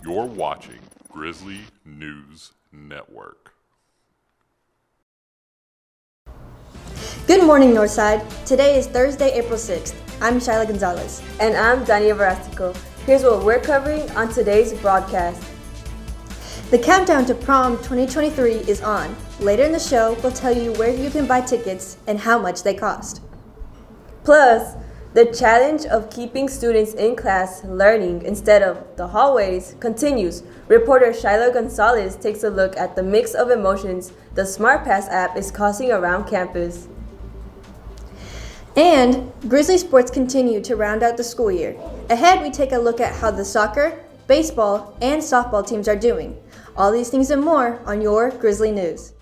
You're watching Grizzly News Network. Good morning, Northside. Today is Thursday, April 6th. I'm Shyla Gonzalez. And I'm Dania Verastico. Here's what we're covering on today's broadcast. The countdown to prom 2023 is on. Later in the show, we'll tell you where you can buy tickets and how much they cost. Plus, the challenge of keeping students in class learning instead of the hallways continues. Reporter Shyla Gonzalez takes a look at the mix of emotions the Smartpass app is causing around campus. And Grizzly sports continue to round out the school year. Ahead, we take a look at how the soccer, baseball, and softball teams are doing. All these things and more on your Grizzly News.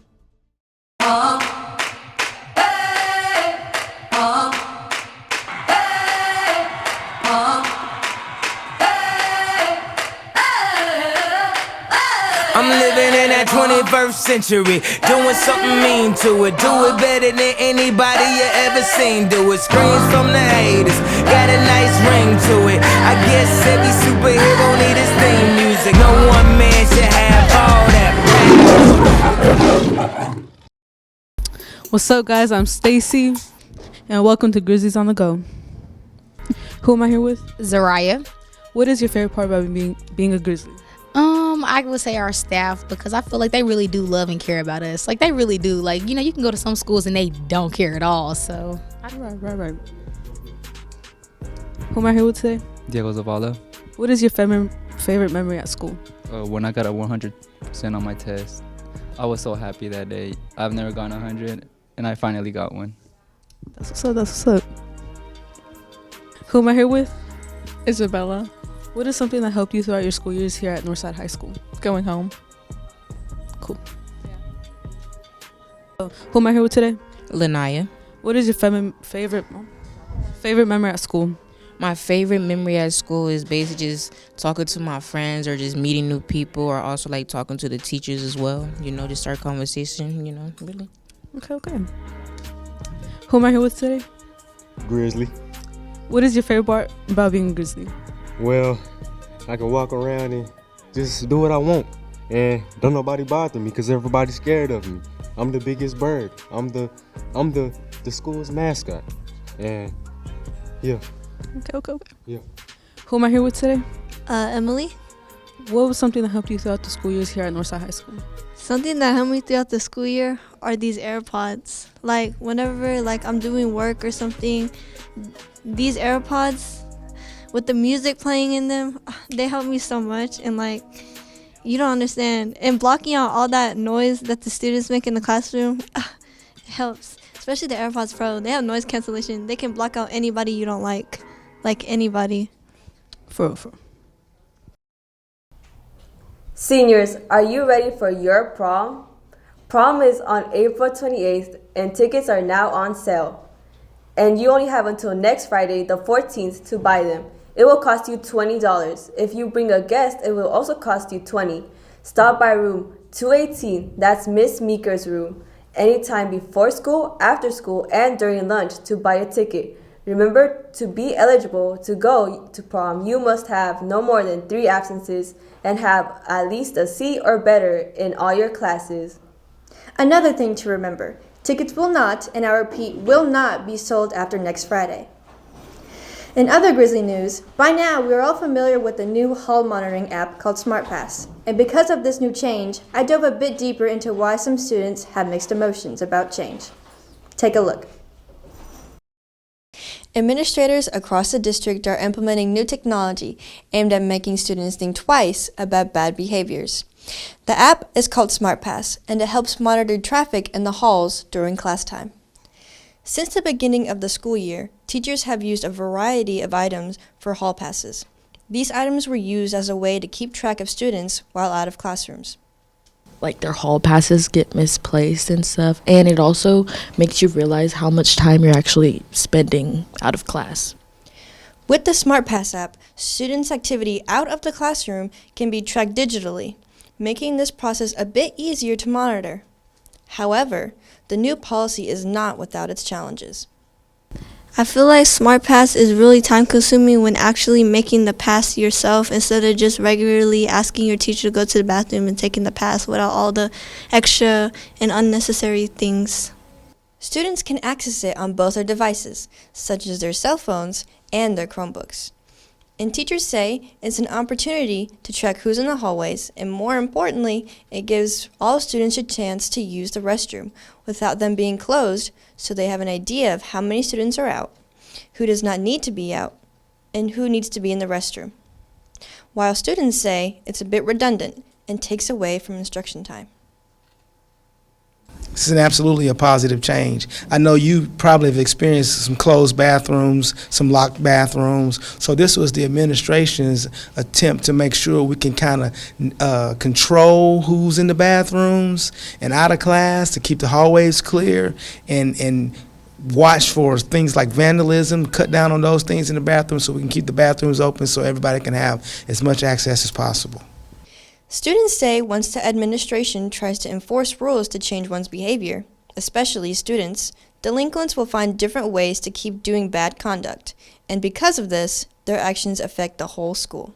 I'm living in that 21st century, doing something mean to it. Do it better than anybody you ever seen do it. Screams from the haters, got a nice ring to it. I guess every superhero need his theme music. No one man should have all that. What's up, guys? I'm Stacy, and welcome to Grizzlies on the Go. Who am I here with? Zariah. What is your favorite part about being a Grizzly? I would say our staff, because I feel like they really do love and care about us. Like, they really do. Like, you know, you can go to some schools and they don't care at all, so. Right. Who am I here with today? Diego Zavala. What is your favorite memory at school? When I got a 100% on my test, I was so happy that day. I've never gotten 100, and I finally got one. That's what's up. Who am I here with? Isabella. What is something that helped you throughout your school years here at Northside High School? Going home. Cool. Who am I here with today? Lanaya. What is your favorite memory at school? My favorite memory at school is basically just talking to my friends or just meeting new people, or also like talking to the teachers as well. You know, just start conversation, you know, really. Okay. Who am I here with today? Grizzly. What is your favorite part about being a Grizzly? Well, I can walk around and just do what I want, and don't nobody bother me because everybody's scared of me. I'm the biggest bird. I'm the school's mascot, and yeah. Okay. Yeah. Who am I here with today? Emily. What was something that helped you throughout the school years here at Northside High School? Something that helped me throughout the school year are these AirPods. Like, whenever I'm doing work or something, these AirPods with the music playing in them, they help me so much. And you don't understand. And blocking out all that noise that the students make in the classroom, it helps. Especially the AirPods Pro. They have noise cancellation. They can block out anybody you don't like anybody. For real. Seniors, are you ready for your prom? Prom is on April 28th and tickets are now on sale. And you only have until next Friday, the 14th, to buy them. It will cost you $20. If you bring a guest, it will also cost you $20. Stop by room 218, that's Miss Meeker's room, anytime before school, after school, and during lunch to buy a ticket. Remember, to be eligible to go to prom, you must have no more than 3 absences and have at least a C or better in all your classes. Another thing to remember, tickets will not, and I repeat, will not be sold after next Friday. In other Grizzly news, by now we are all familiar with the new hall monitoring app called Smartpass. And because of this new change, I dove a bit deeper into why some students have mixed emotions about change. Take a look. Administrators across the district are implementing new technology aimed at making students think twice about bad behaviors. The app is called Smartpass, and it helps monitor traffic in the halls during class time. Since the beginning of the school year, teachers have used a variety of items for hall passes. These items were used as a way to keep track of students while out of classrooms. Like, their hall passes get misplaced and stuff, and it also makes you realize how much time you're actually spending out of class. With the Smartpass app, students' activity out of the classroom can be tracked digitally, making this process a bit easier to monitor. However, the new policy is not without its challenges. I feel like Smartpass is really time consuming when actually making the pass yourself instead of just regularly asking your teacher to go to the bathroom and taking the pass without all the extra and unnecessary things. Students can access it on both their devices, such as their cell phones and their Chromebooks. And teachers say it's an opportunity to track who's in the hallways, and more importantly, it gives all students a chance to use the restroom without them being closed, so they have an idea of how many students are out, who does not need to be out, and who needs to be in the restroom. While students say it's a bit redundant and takes away from instruction time. This is absolutely a positive change. I know you probably have experienced some closed bathrooms, some locked bathrooms. So this was the administration's attempt to make sure we can kind of control who's in the bathrooms and out of class, to keep the hallways clear and watch for things like vandalism, cut down on those things in the bathroom so we can keep the bathrooms open so everybody can have as much access as possible. Students say once the administration tries to enforce rules to change one's behavior, especially students, delinquents will find different ways to keep doing bad conduct, and because of this, their actions affect the whole school.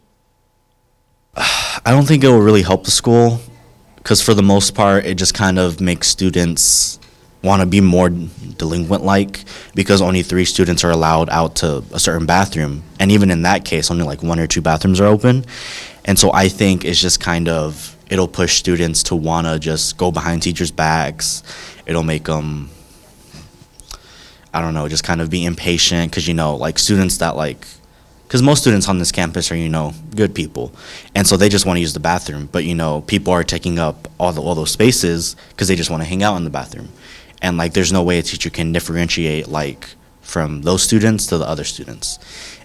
I don't think it will really help the school, because for the most part, it just kind of makes students want to be more delinquent-like, because only 3 students are allowed out to a certain bathroom, and even in that case, only like 1 or 2 bathrooms are open. And so I think it's just kind of, it'll push students to want to just go behind teachers' backs. It'll make them, I don't know, just kind of be impatient, because, you know, like students that because most students on this campus are, you know, good people. And so they just want to use the bathroom. But, you know, people are taking up all those spaces because they just want to hang out in the bathroom. And, like, there's no way a teacher can differentiate, like, from those students to the other students.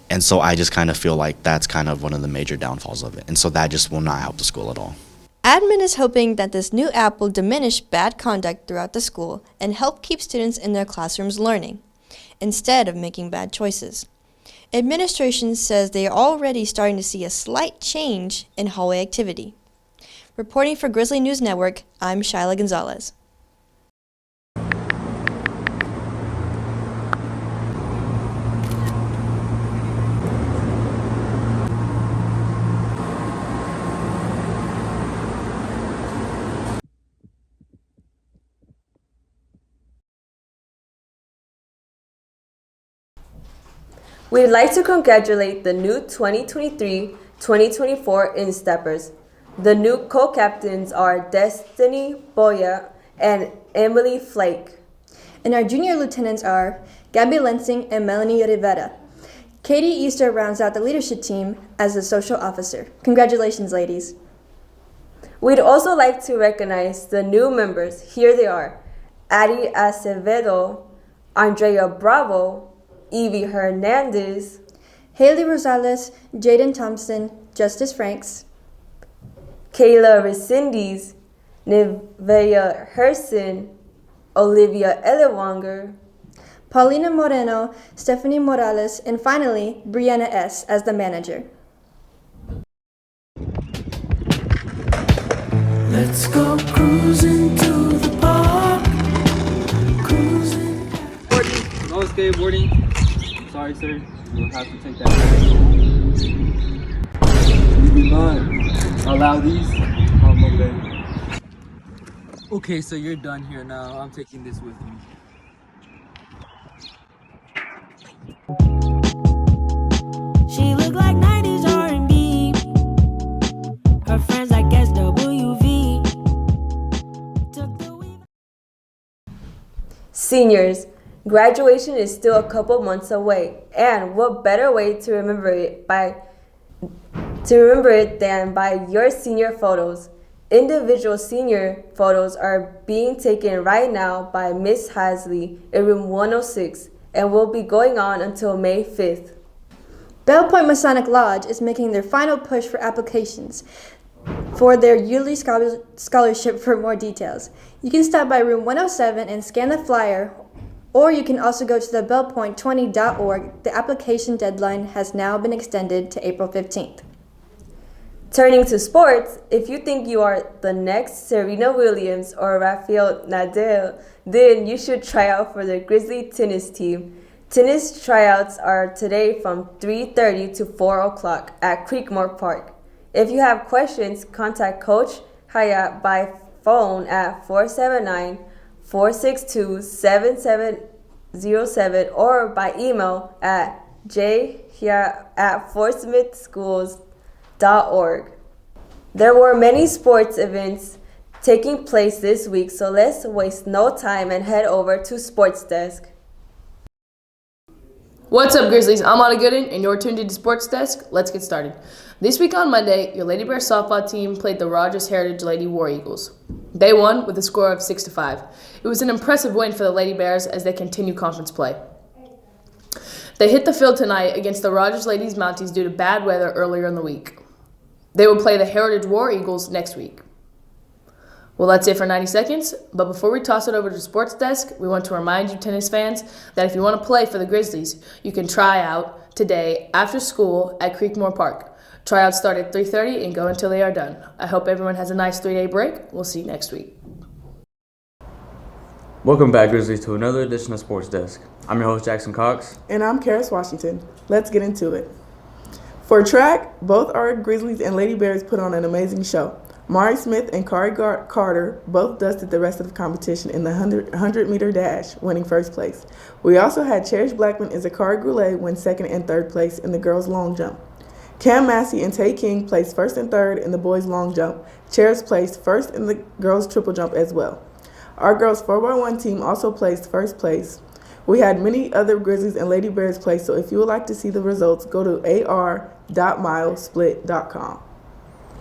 And so I just kind of feel like that's kind of one of the major downfalls of it. And so that just will not help the school at all. Admin is hoping that this new app will diminish bad conduct throughout the school and help keep students in their classrooms learning, instead of making bad choices. Administration says they are already starting to see a slight change in hallway activity. Reporting for Grizzly News Network, I'm Shyla Gonzalez. We'd like to congratulate the new 2023-2024 Insteppers. The new co-captains are Destiny Boya and Emily Flake. And our junior lieutenants are Gabby Lensing and Melanie Rivera. Katie Easter rounds out the leadership team as the social officer. Congratulations, ladies. We'd also like to recognize the new members. Here they are: Addie Acevedo, Andrea Bravo, Evie Hernandez, Haley Rosales, Jaden Thompson, Justice Franks, Kayla Resendez, Nevea Herson, Olivia Elewanger, Paulina Moreno, Stephanie Morales, and finally, Brianna S. as the manager. Let's go cruising to the park. Cruising. No skateboarding. Sorry, sir. You'll have to take that back. Allow these. Okay. Okay, so you're done here now. I'm taking this with me. She look like 90s R&B. Her friends, I guess, WV. Seniors, graduation is still a couple months away, and what better way to remember it than by your senior photos. Individual senior photos are being taken right now by Miss Hasley in room 106 and will be going on until May 5th. Bell Point Masonic Lodge is making their final push for applications for their yearly scholarship. For more details, you can stop by room 107 and scan the flyer, or you can also go to the bellpoint20.org. The application deadline has now been extended to April 15th. Turning to sports, if you think you are the next Serena Williams or Rafael Nadal, then you should try out for the Grizzly tennis team. Tennis tryouts are today from 3:30 to 4 o'clock at Creekmore Park. If you have questions, contact Coach Hayat by phone at 479-462-7707 or by email at jhia@fortsmithschools.org. There were many sports events taking place this week, so let's waste no time and head over to Sports Desk. What's up, Grizzlies? I'm Anna Gooden, and you're tuned into Sports Desk. Let's get started. This week on Monday, your Lady Bear softball team played the Rogers Heritage Lady War Eagles. They won with a score of 6-5. It was an impressive win for the Lady Bears as they continue conference play. They hit the field tonight against the Rogers Ladies Mounties due to bad weather earlier in the week. They will play the Heritage War Eagles next week. Well, that's it for 90 seconds, but before we toss it over to Sports Desk, we want to remind you tennis fans that if you want to play for the Grizzlies, you can try out today after school at Creekmore Park. Tryouts start at 3:30 and go until they are done. I hope everyone has a nice 3-day break. We'll see you next week. Welcome back, Grizzlies, to another edition of Sports Desk. I'm your host, Jackson Cox. And I'm Karis Washington. Let's get into it. For track, both our Grizzlies and Lady Bears put on an amazing show. Mari Smith and Kari Carter both dusted the rest of the competition in the 100-meter dash, winning first place. We also had Cherish Blackman and Zakari Goulet win second and third place in the girls' long jump. Cam Massey and Tay King placed first and third in the boys' long jump. Cherish placed first in the girls' triple jump as well. Our girls' 4x1 team also placed first place. We had many other Grizzlies and Lady Bears place, so if you would like to see the results, go to ar.milesplit.com.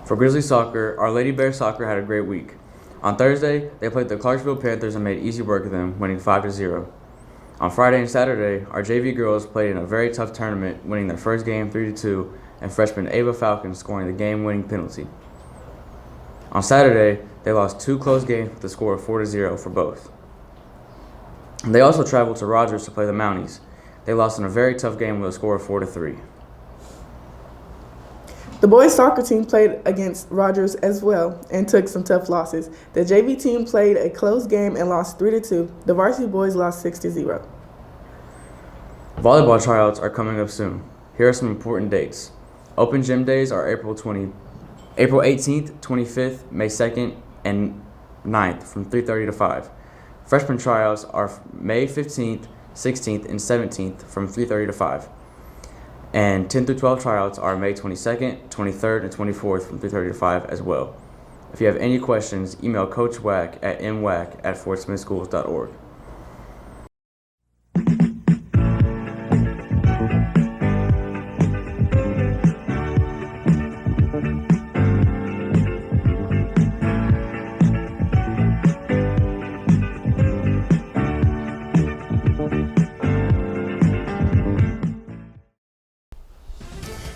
For Grizzlies soccer, our Lady Bear soccer had a great week. On Thursday, they played the Clarksville Panthers and made easy work of them, winning 5-0. On Friday and Saturday, our JV girls played in a very tough tournament, winning their first game 3-2, and freshman Ava Falcon scoring the game-winning penalty. On Saturday, they lost 2 close games with a score of 4-0 for both. They also traveled to Rogers to play the Mounties. They lost in a very tough game with a score of 4-3. The boys soccer team played against Rogers as well and took some tough losses. The JV team played a close game and lost 3-2. The varsity boys lost 6-0. Volleyball tryouts are coming up soon. Here are some important dates. Open gym days are April 18th, 25th, May 2nd, and 9th from 3:30 to 5. Freshman tryouts are May 15th, 16th, and 17th from 3:30 to 5. And 10 through 12 tryouts are May 22nd, 23rd, and 24th from 3:30 to 5 as well. If you have any questions, email Coach Wack at mwack@fortsmithschools.org.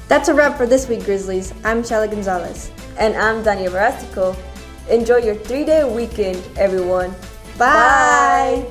That's a wrap for this week, Grizzlies. I'm Shelly Gonzalez. And I'm Dania Verastico. Enjoy your 3-day weekend, everyone. Bye.